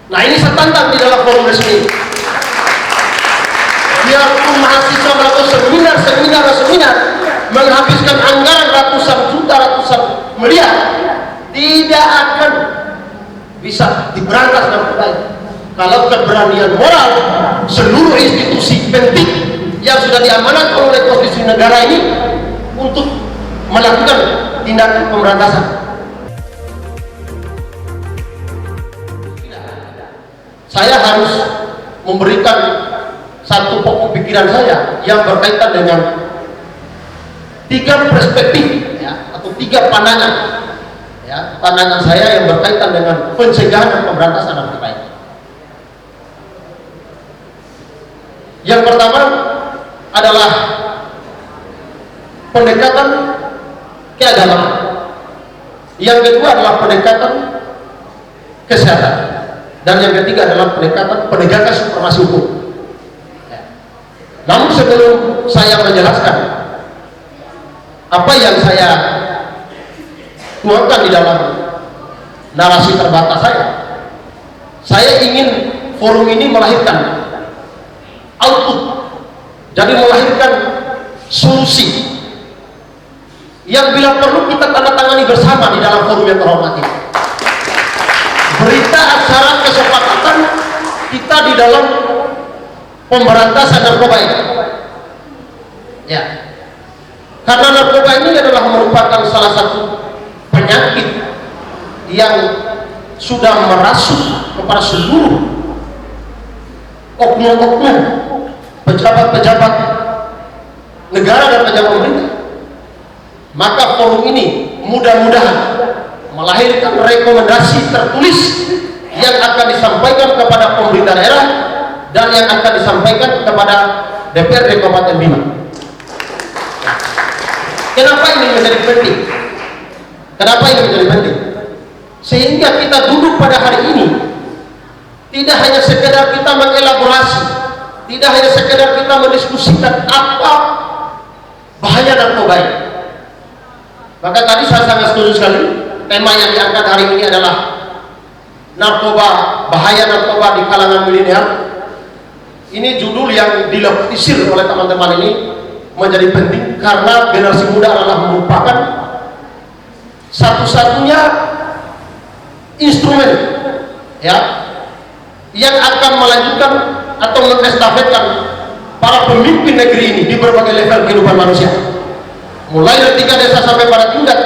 Nah, ini saya tantang di dalam forum resmi. Biarpun mahasiswa melakukan seminar, menghabiskan anggaran ratusan juta, ratusan miliar, tidak akan bisa diberantas dengan baik kalau keberanian moral seluruh institusi penting yang sudah diamanatkan oleh konstitusi negara ini untuk melakukan tindakan pemberantasan. Saya harus memberikan satu pokok pikiran saya yang berkaitan dengan 3 perspektif ya, atau 3 pandangan ya, pandangan saya yang berkaitan dengan pencegahan dan pemberantasan narkoba ini. Yang pertama adalah pendekatan keagamaan. Yang kedua adalah pendekatan kesehatan. Dan yang ketiga adalah pendekatan penegakan supremasi hukum. Namun sebelum saya menjelaskan apa yang saya tuangkan di dalam narasi terbatas saya ingin forum ini melahirkan output, jadi melahirkan solusi yang bila perlu kita tanda tangani bersama di dalam forum yang terhormat ini. Berita acara kesepakatan kita di dalam pemberantasan narkoba ini. Ya. Karena narkoba ini adalah merupakan salah satu penyakit yang sudah merasuk kepada seluruh oknum-oknum pejabat-pejabat negara dan pejabat pemerintah. Maka forum ini mudah-mudahan melahirkan rekomendasi tertulis yang akan disampaikan kepada pemerintah daerah dan yang akan disampaikan kepada DPRD Kabupaten Bima. Kenapa ini menjadi penting? Kenapa ini menjadi penting? Sehingga kita duduk pada hari ini tidak hanya sekedar kita mengelaborasi, tidak hanya sekedar kita mendiskusikan apa bahaya narkoba ini. Maka tadi saya sangat setuju sekali, tema yang diangkat hari ini adalah narkoba, bahaya narkoba di kalangan milenial. Ini judul yang dilakukan oleh teman-teman ini menjadi penting karena generasi muda adalah merupakan satu-satunya instrumen ya yang akan melanjutkan atau mengestafetkan para pemimpin negeri ini di berbagai level kehidupan manusia, mulai dari tingkat desa sampai pada tingkat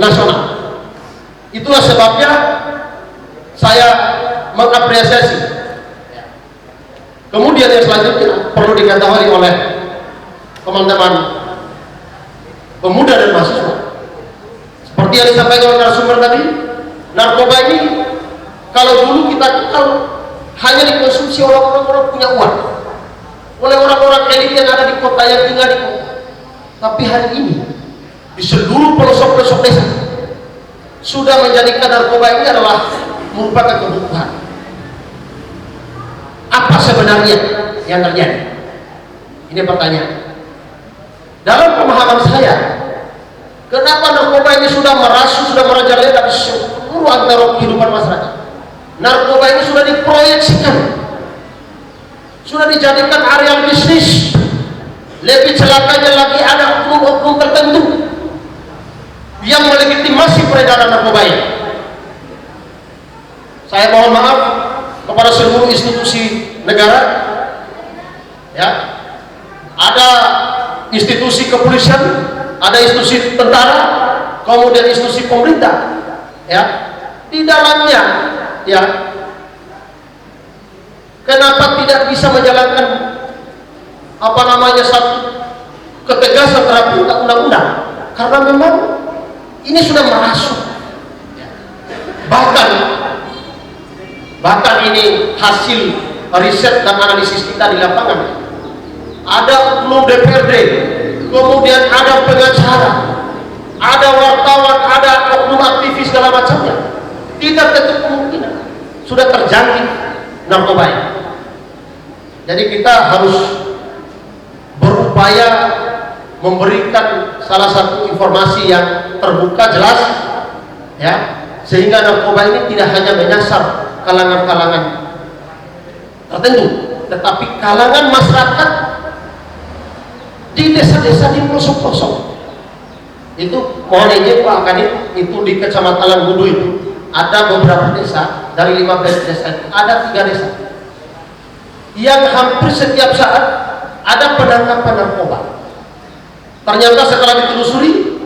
nasional. Itulah sebabnya saya mengapresiasi. Kemudian yang selanjutnya perlu diketahui oleh teman-teman pemuda dan mahasiswa, seperti yang disampaikan oleh narasumber tadi, narkoba ini kalau dulu kita kenal hanya dikonsumsi oleh orang-orang punya uang, oleh orang-orang elit yang ada di kota, yang tinggal di kota. Tapi hari ini di seluruh pelosok-pelosok desa sudah menjadikan narkoba ini adalah merupakan kebutuhan. Apa sebenarnya yang terjadi? Ini pertanyaan. Dalam pemahaman saya, kenapa narkoba ini sudah merasuk, sudah merajalela di seluruh antara kehidupan masyarakat? Narkoba ini sudah diproyeksikan, sudah dijadikan area bisnis. Lebih celakanya lagi ada oknum-oknum tertentu yang melegitimasi peredaran narkoba ini. Saya mohon maaf kepada seluruh institusi negara, ya, ada institusi kepolisian, ada institusi tentara, kemudian institusi pemerintah, ya, di dalamnya, ya, kenapa tidak bisa menjalankan apa namanya satu ketegasan terhadap undang-undang? Karena memang ini sudah merasuk, bahkan ini hasil riset dan analisis kita di lapangan. Ada oknum DPRD, kemudian ada pengacara, ada wartawan, ada oknum aktivis segala macamnya. Tidak tertutup kemungkinan sudah terjangkit narkoba ini. Jadi kita harus berupaya memberikan salah satu informasi yang terbuka, jelas, ya, sehingga narkoba ini tidak hanya menyasar kalangan-kalangan tertentu, tetapi kalangan masyarakat di desa-desa, di pelosok-pelosok itu, mohon izin Pak Kadip, itu di Kecamatan Langgudu itu ada beberapa desa, dari 15 desa itu ada 3 desa yang hampir setiap saat ada penangkapan narkoba. Ternyata setelah ditelusuri,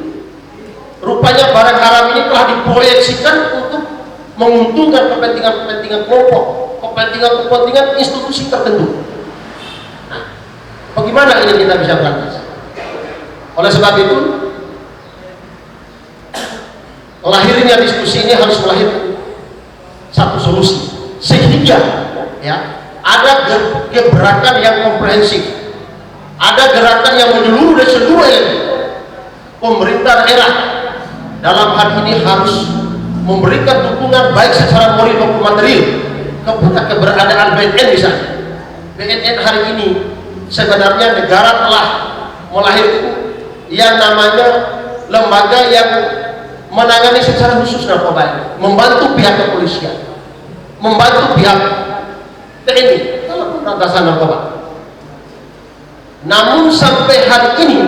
rupanya barang haram ini telah diproyeksikan untuk menguntungkan kepentingan kelompok, kepentingan institusi tertentu. Nah, bagaimana ini kita bisa berantas? Oleh sebab itu, lahirnya diskusi ini harus melahirkan satu solusi, sehingga ya ada gerakan yang komprehensif, ada gerakan yang menyeluruh dari seluruh elemen. Pemerintah daerah dalam hal ini harus memberikan dukungan baik secara moral maupun material kepada keberadaan BNN. Misalnya BNN hari ini sebenarnya negara telah melahirkan yang namanya lembaga yang menangani secara khusus narkoba ini, membantu pihak kepolisian, membantu pihak TNI dalam pemberantasan narkoba. Namun sampai hari ini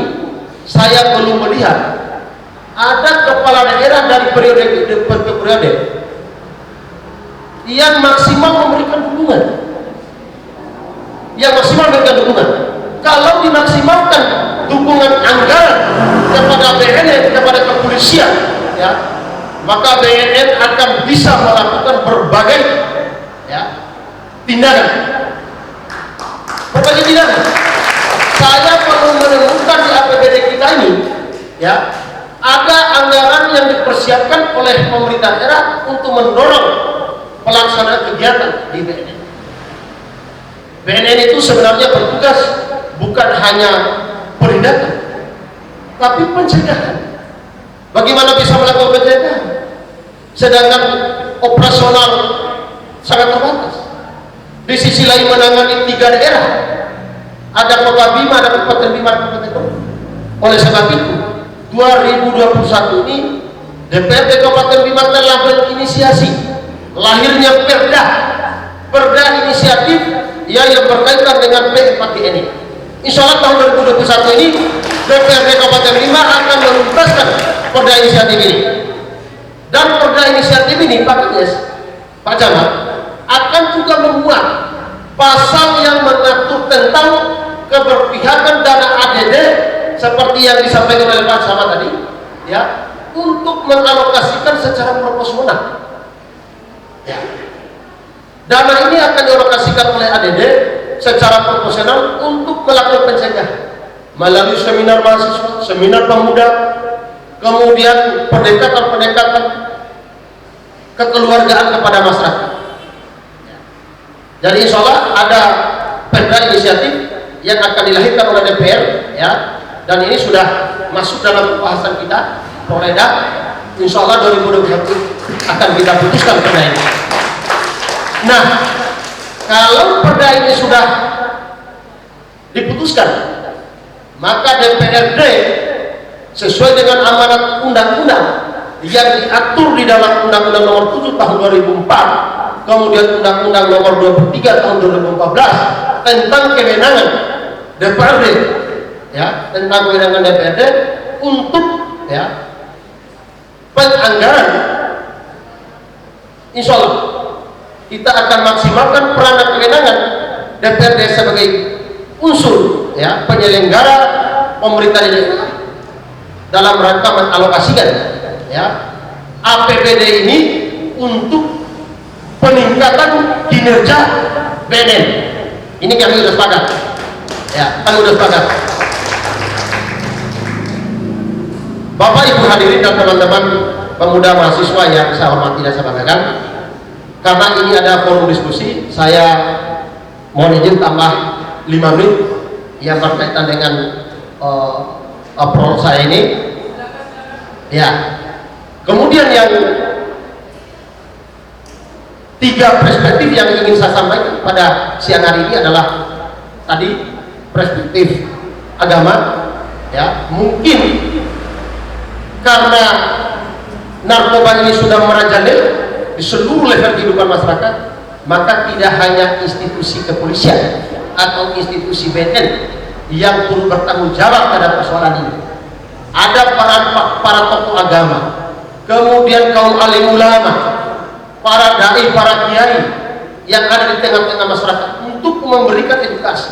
saya belum melihat ada kepala daerah dari periode ke periode yang maksimal memberikan dukungan, Kalau dimaksimalkan dukungan anggaran kepada BNN, kepada kepolisian, ya, maka BNN akan bisa melakukan berbagai tindakan. Saya perlu menemukan di APBD kita ini, ya, ada anggaran yang dipersiapkan oleh pemerintah daerah untuk mendorong pelaksanaan kegiatan di BNN. BNN itu sebenarnya bertugas bukan hanya penindakan, tapi pencegahan. Bagaimana bisa melakukan pencegahan? Sedangkan operasional sangat terbatas. Di sisi lain menangani 3 daerah, ada Kota Bima, ada Kabupaten Bima, Kabupaten Bima. Oleh sebab itu, 2021 ini DPRD Kabupaten Bima telah berinisiasi lahirnya perda inisiatif yang berkaitan dengan P4GN ini. Insya Allah tahun 2021 ini DPRD Kabupaten Bima akan menuntaskan perda inisiatif ini. Dan perda inisiatif ini, Pak Kades, Pak Camat, akan juga memuat pasal yang mengatur tentang keberpihakan dana ADD seperti yang disampaikan oleh Pak Camat tadi, ya, untuk mengalokasikan secara proporsional. Ya. Dana ini akan dialokasikan oleh ADD secara proporsional untuk melakukan pencegahan melalui seminar mahasiswa, seminar pemuda, kemudian pendekatan kekeluargaan kepada masyarakat. Jadi insya Allah ada perda inisiatif yang akan dilahirkan oleh DPR, ya, dan ini sudah masuk dalam pembahasan kita Poreda. Insya Allah 2021 akan kita putuskan perda ini. Nah, kalau perda ini sudah diputuskan, maka DPRD sesuai dengan amanat undang-undang yang diatur di dalam Undang-Undang Nomor 7 Tahun 2004, kemudian Undang-Undang Nomor 23 Tahun 2014 tentang kewenangan DPRD, ya, tentang kewenangan DPRD untuk, ya, penganggaran. Insya Allah kita akan maksimalkan peranan kewenangan DPRD sebagai unsur, ya, penyelenggara pemerintah daerah dalam rangka mengalokasikan, ya, APBD ini untuk peningkatan kinerja BNN. Ini kami sudah sepakat, ya, kami sudah sepakat. Bapak Ibu hadirin dan teman-teman pemuda mahasiswa yang saya hormati dan saya banggakan, karena ini ada forum diskusi, saya mohon izin tambah 5 menit yang berkaitan dengan approach saya ini, ya. Kemudian yang 3 perspektif yang ingin saya sampaikan pada siang hari ini adalah tadi perspektif agama, ya. Mungkin karena narkoba ini sudah merajalela di seluruh level kehidupan masyarakat, maka tidak hanya institusi kepolisian atau institusi BNN yang turut bertanggung jawab terhadap persoalan ini. Ada para tokoh agama, kemudian kaum alim ulama, para dai, para kiai yang ada di tengah-tengah masyarakat untuk memberikan edukasi,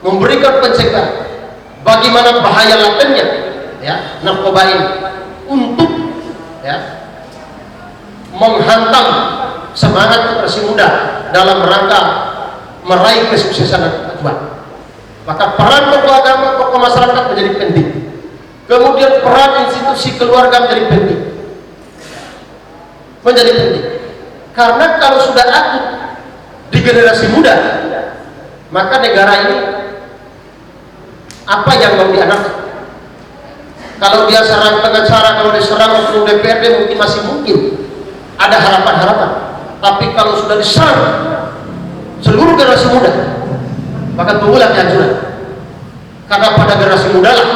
memberikan pencegahan bagaimana bahaya latennya ya narkoba ini, untuk ya menghantam semangat generasi muda dalam rangka meraih kesuksesan dan tujuan. Maka peran tokoh agama, tokoh masyarakat menjadi penting. Kemudian peran institusi keluarga menjadi penting. Karena kalau sudah akut di generasi muda, maka negara ini apa yang mau dianalkan? Kalau dia serang pengacara, kalau dia serang oknum DPRD, mungkin masih ada harapan-harapan. Tapi kalau sudah diserang seluruh generasi muda, maka tunggulah kehancuran. Karena pada generasi muda lah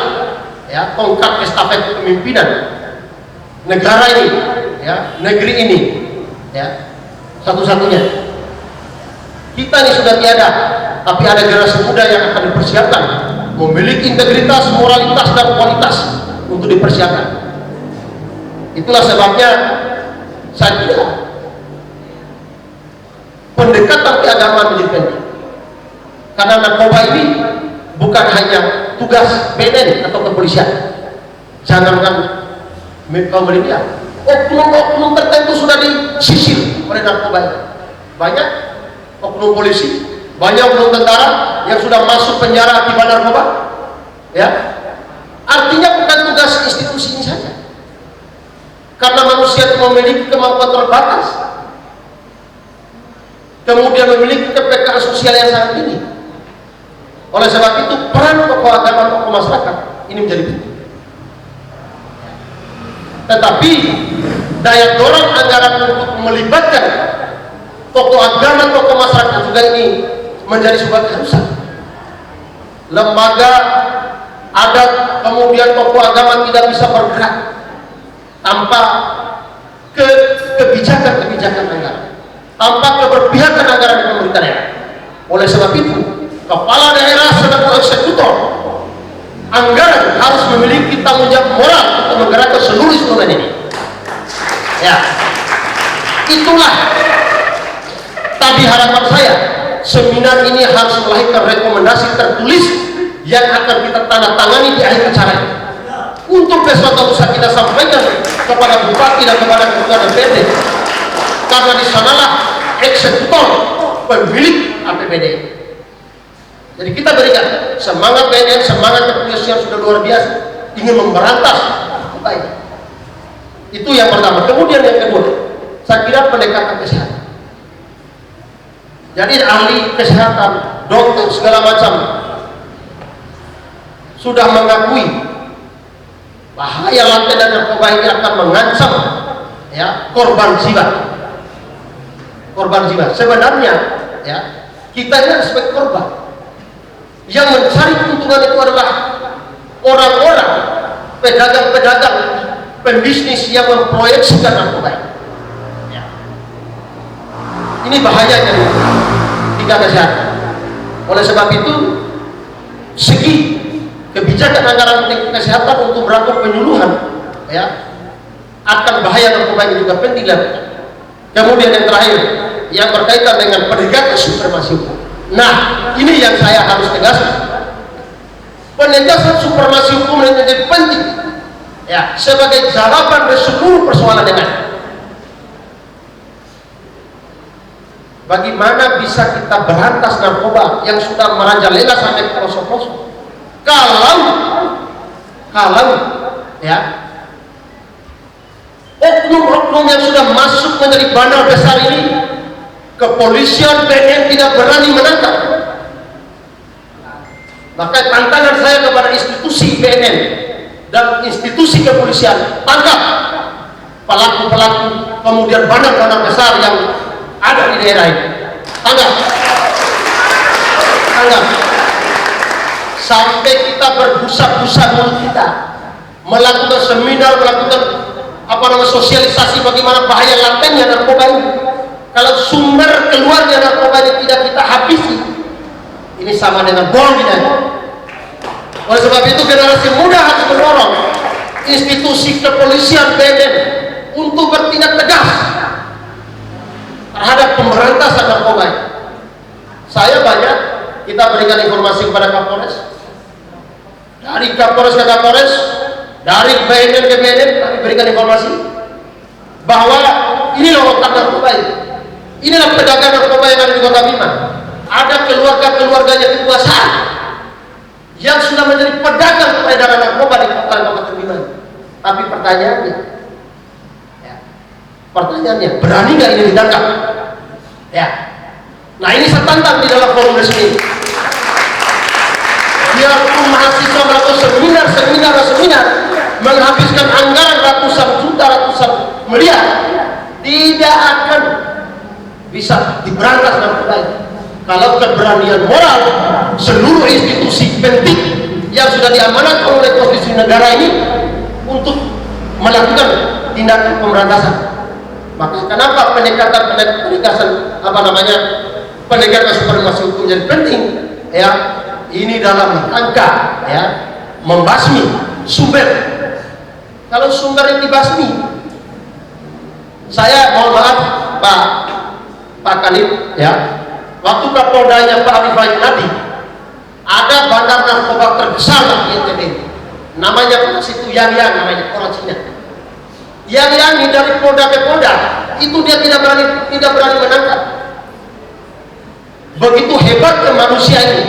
ya tongkat estafet kepemimpinan negara ini, ya negeri ini, ya satu-satunya. Kita ini sudah tiada, tapi ada generasi muda yang akan dipersiapkan, memiliki integritas, moralitas, dan kualitas untuk dipersiapkan. Itulah sebabnya saya kira pendekatan keagamaan menjadi penting. Karena narkoba ini bukan hanya tugas BNN atau kepolisian. Jangankan kaum milenial, oknum tertentu sudah disisir oleh narkoba ini. Banyak oknum polisi, banyak oknum tentara yang sudah masuk penjara akibat narkoba. Ya, artinya bukan tugas institusi ini saja. Karena manusia itu memiliki kemampuan terbatas, kemudian memiliki kepekaan sosial yang sangat tinggi. Oleh sebab itu peran tokoh agama, tokoh masyarakat ini menjadi penting. Tetapi daya dorong anggaran untuk melibatkan tokoh agama, tokoh masyarakat juga ini menjadi sebuah keharusan. Lembaga adat, kemudian tokoh agama tidak bisa bergerak tanpa kebijakan anggaran, tanpa keberpihakan anggaran di pemerintah daerah. Oleh sebab itu, kepala daerah selaku eksekutor anggaran harus memiliki tanggung jawab moral untuk menggerakkan seluruh instrumen ini. Ya, itulah tadi harapan saya. Seminar ini harus melahirkan rekomendasi tertulis yang akan kita tanda tangani di akhir acara ini. Untuk besok bisa kita sampaikan kepada bupati dan kepada ketua DPRD, karena di sanalah eksekutor pemilik APBD. Jadi kita berikan semangat BNN, semangat kepolisian sudah luar biasa, ingin memberantas baik. Itu yang pertama. Kemudian yang kedua, saya kira pendekatan kesehatan. Jadi ahli kesehatan, dokter segala macam sudah mengakui bahaya laten dan narkoba ini akan mengancam ya korban jiwa. Sebenarnya ya kita ini sebagai korban. Yang mencari keuntungan itu adalah orang-orang pedagang-pedagang, pembisnis yang memproyeksikan narkoba ini. Ya. Ini bahayanya tidak kesehatan. Oleh sebab itu, segi kebijakan anggaran kesehatan untuk melakukan penyuluhan, ya, akan bahaya narkoba ini juga penting dilakukan. Kemudian yang terakhir, yang berkaitan dengan penegakan supremasi hukum. Nah, ini yang saya harus tegaskan. Penegasan supremasi hukum ini menjadi penting, ya, sebagai jawaban dari seluruh persoalan yang ada. Bagaimana bisa kita berantas narkoba yang sudah merajalela sampai ke pelosok-pelosok? Kalau ya oknum-oknum yang sudah masuk menjadi bandar besar ini, kepolisian BNN tidak berani menangkap. Maka tantangan saya kepada institusi BNN dan institusi kepolisian, tangkap pelaku-pelaku kemudian bandar-bandar besar yang ada di daerah ini. Tangkap. Sampai kita berbusa-busa mulut kita, melakukan seminar, melakukan sosialisasi bagaimana bahaya latennya narkoba ini. Kalau sumber keluarnya narkoba ini tidak kita habisi, ini sama dengan bom kita. Oleh sebab itu generasi muda harus mendorong institusi kepolisian BNN untuk bertindak tegas terhadap pemberantasan narkoba. Saya banyak kita berikan informasi kepada Kapolres, dari Kapolres ke Kapolres, dari BNN ke BNN, kami berikan informasi bahwa inilah otak narkoba ini. Inilah pedagang narkoba yang ada di Kota Bima. Ada keluarga-keluarganya kekuasaan yang sudah menjadi pedagang peredaran narkoba di Kabupaten Bima. Tapi pertanyaannya, berani nggak ini ditangkap? Ya. Nah, ini saya tantang di dalam forum resmi. Biarpun mahasiswa melakukan seminar, menghabiskan anggaran ratusan juta, ratusan miliar, tidak akan bisa diberantas narkoba ini. Kalau keberanian moral seluruh institusi penting yang sudah diamanatkan oleh konstitusi negara ini untuk melakukan tindakan pemberantasan. Maka kenapa pendekatan supremasi hukum jadi penting? Ya, ini dalam rangka membasmi sumber. Kalau sumber itu dibasmi, saya mohon maaf Pak Kanit, waktu Kapoldanya Pak Arif Nadi, ada bandar narkoba terbesar di NTB, namanya pada situ yang namanya orang Cina. Yang ini dari Polda ke Polda itu dia tidak berani menangkap. Begitu hebatnya manusia ini,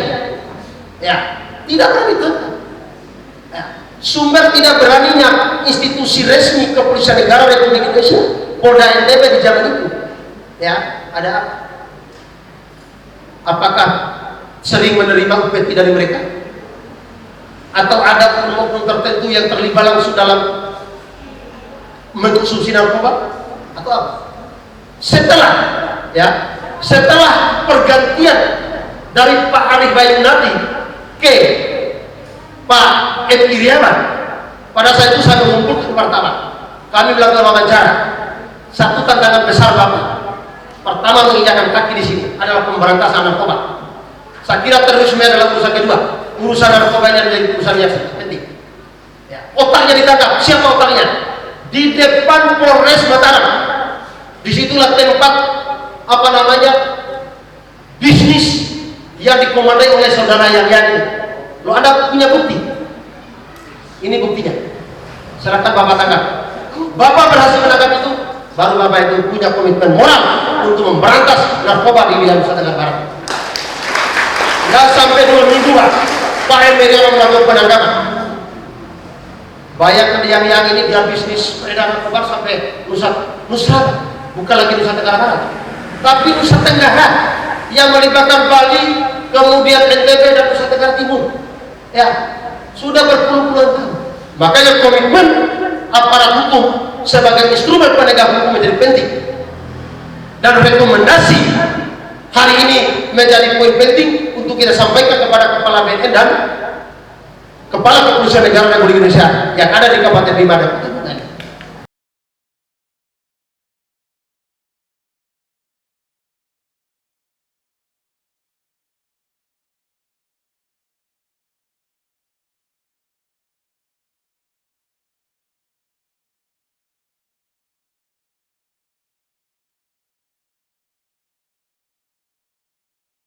tidak berani tangkap. Sumber tidak beraninya institusi resmi kepolisian negara Republik Indonesia, Polda NTB di zaman itu, ada apa? Apakah sering menerima UPT dari mereka? Atau ada oknum tertentu yang terlibat langsung dalam mengkonsumsi narkoba? Atau apa? Setelah pergantian dari Pak Arif Nadi ke Pak M. Iriawan, pada saat itu saya mengumpulkan pertama, kami melakukan wawancara. Satu tantangan besar Bapak, pertama menginjakkan kaki di sini adalah pemberantasan narkoba. Saya kira terorisme adalah urusan kedua. Urusan narkoba ini adalah urusan yang penting. Otaknya ditangkap. Siapa otaknya? Di depan Polres Mataram. Disitulah tempat bisnis yang dikomandai oleh saudara yang ini. Lo ada punya bukti? Ini buktinya. Silakan Bapak tangkap. Bapak berhasil menangkap itu, baru Bapak itu punya komitmen moral untuk memberantas narkoba di wilayah Nusa Tenggara Barat. Nggak sampai 2 minggu Pak Emir melakukan penangkapan. Bayangkan yang ini dia bisnis peredaran narkoba sampai Nusa, bukan lagi Nusa Tenggara Barat, tapi Nusa Tenggara yang melibatkan Bali, kemudian NTB dan Nusa Tenggara Timur. Sudah berpuluh-puluh tahun. Makanya komitmen aparat hukum sebagai instrumen penegak hukum menjadi penting. Dan rekomendasi hari ini menjadi poin penting untuk kita sampaikan kepada Kepala BNN dan Kepala Kepolisian Negara Republik Indonesia yang ada di Kabupaten Bima dan Kota Bima.